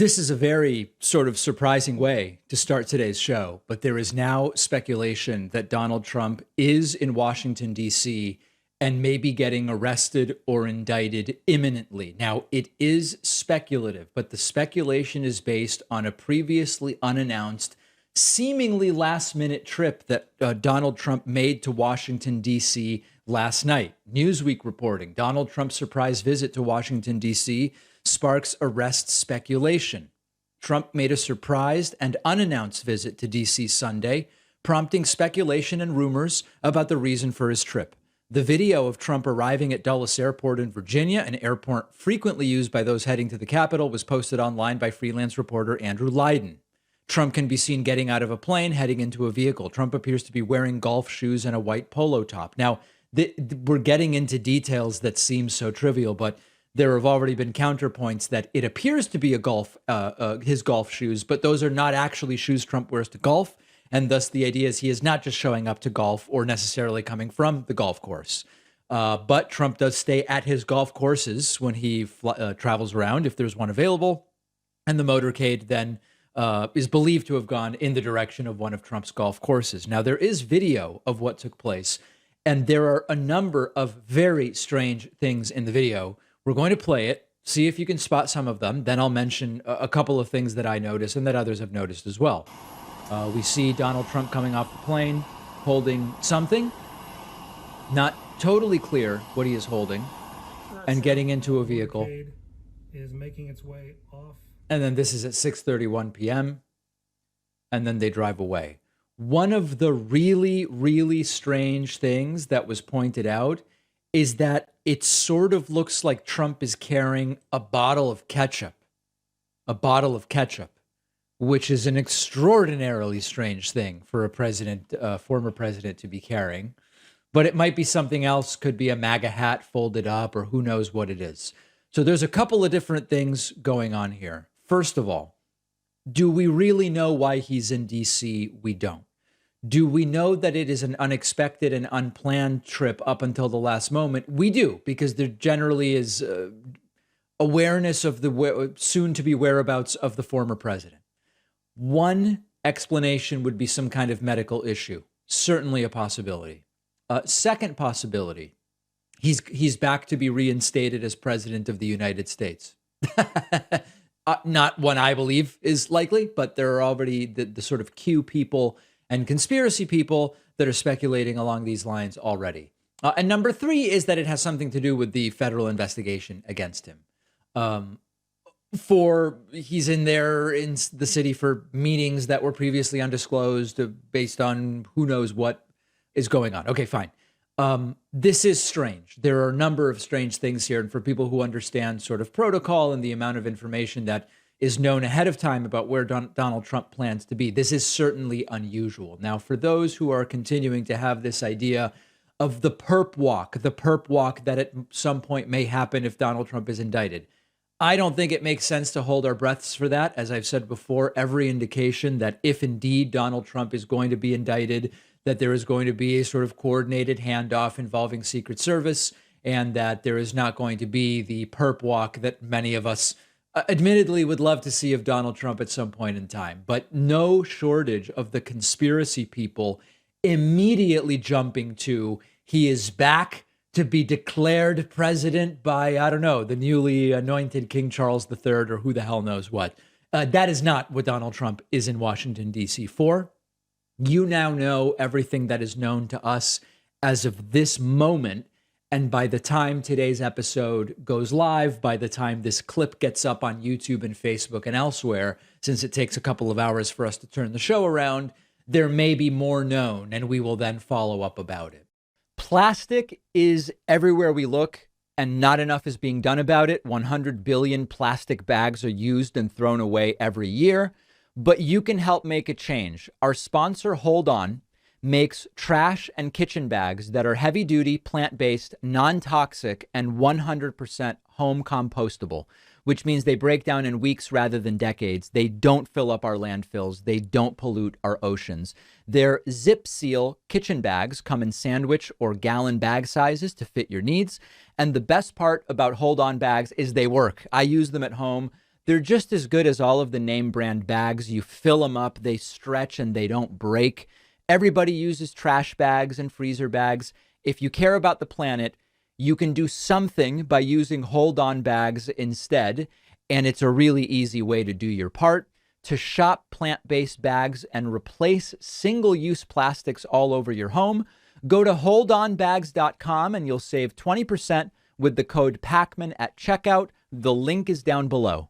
This is a very sort of surprising way to start today's show, but there is now speculation that Donald Trump is in Washington, D.C., and may be getting arrested or indicted imminently. Now, it is speculative, but the speculation is based on a previously unannounced, seemingly last minute trip that Donald Trump made to Washington, D.C. last night. Newsweek reporting Donald Trump's surprise visit to Washington, D.C. sparks arrest speculation. Trump made a surprised and unannounced visit to D.C. Sunday, prompting speculation and rumors about the reason for his trip. The video of Trump arriving at Dulles Airport in Virginia, an airport frequently used by those heading to the Capitol, was posted online by freelance reporter Andrew Leiden. Trump can be seen getting out of a plane, heading into a vehicle. Trump appears to be wearing golf shoes and a white polo top. Now, we're getting into details that seem so trivial, but there have already been counterpoints that it appears to be his golf shoes, but those are not actually shoes Trump wears to golf. And thus the idea is he is not just showing up to golf or necessarily coming from the golf course. But Trump does stay at his golf courses when he travels around, if there's one available. And the motorcade then is believed to have gone in the direction of one of Trump's golf courses. Now, there is video of what took place, and there are a number of very strange things in the video. We're going to play it, see if you can spot some of them. Then I'll mention a couple of things that I noticed and that others have noticed as well. We see Donald Trump coming off the plane, holding something. Not totally clear what he is holding, and getting into a vehicle. Is making its way off. And then this is at 6:31 p.m. And then they drive away. One of the really, really strange things that was pointed out is that it sort of looks like Trump is carrying a bottle of ketchup. A bottle of ketchup, which is an extraordinarily strange thing for a president, former president, to be carrying. But it might be something else, could be a MAGA hat folded up, or who knows what it is. So there's a couple of different things going on here. First of all, do we really know why he's in D.C.? We don't. Do we know that it is an unexpected and unplanned trip up until the last moment? We do, because there generally is awareness of the soon-to-be whereabouts of the former president. One explanation would be some kind of medical issue. Certainly a possibility. Second possibility, he's back to be reinstated as president of the United States. Not one I believe is likely, but there are already the sort of Q people and conspiracy people that are speculating along these lines already. And number three is that it has something to do with the federal investigation against him. He's in there in the city for meetings that were previously undisclosed based on who knows what is going on. Okay, fine. This is strange. There are a number of strange things here. And for people who understand sort of protocol and the amount of information that is known ahead of time about where Donald Trump plans to be, this is certainly unusual. Now, for those who are continuing to have this idea of the perp walk that at some point may happen if Donald Trump is indicted, I don't think it makes sense to hold our breaths for that. As I've said before, every indication that if indeed Donald Trump is going to be indicted, that there is going to be a sort of coordinated handoff involving Secret Service, and that there is not going to be the perp walk that many of us admittedly would love to see of Donald Trump at some point in time. But no shortage of the conspiracy people immediately jumping to he is back to be declared president by, I don't know, the newly anointed King Charles III or who the hell knows what. That is not what Donald Trump is in Washington, D.C. for. You now know everything that is known to us as of this moment. And by the time today's episode goes live, by the time this clip gets up on YouTube and Facebook and elsewhere, since it takes a couple of hours for us to turn the show around, there may be more known, and we will then follow up about it. Plastic is everywhere we look, and not enough is being done about it. 100 billion plastic bags are used and thrown away every year. But you can help make a change. Our sponsor, Hold On, makes trash and kitchen bags that are heavy-duty, plant-based, non-toxic, and 100% home compostable, which means they break down in weeks rather than decades. They don't fill up our landfills. They don't pollute our oceans. Their Zip Seal kitchen bags come in sandwich or gallon bag sizes to fit your needs. And the best part about Hold On bags is they work. I use them at home. They're just as good as all of the name brand bags. You fill them up, they stretch, and they don't break. Everybody uses trash bags and freezer bags. If you care about the planet, you can do something by using hold on bags instead. And it's a really easy way to do your part. To shop plant-based bags and replace single-use plastics all over your home, go to holdonbags.com and you'll save 20% with the code PACMAN at checkout. The link is down below.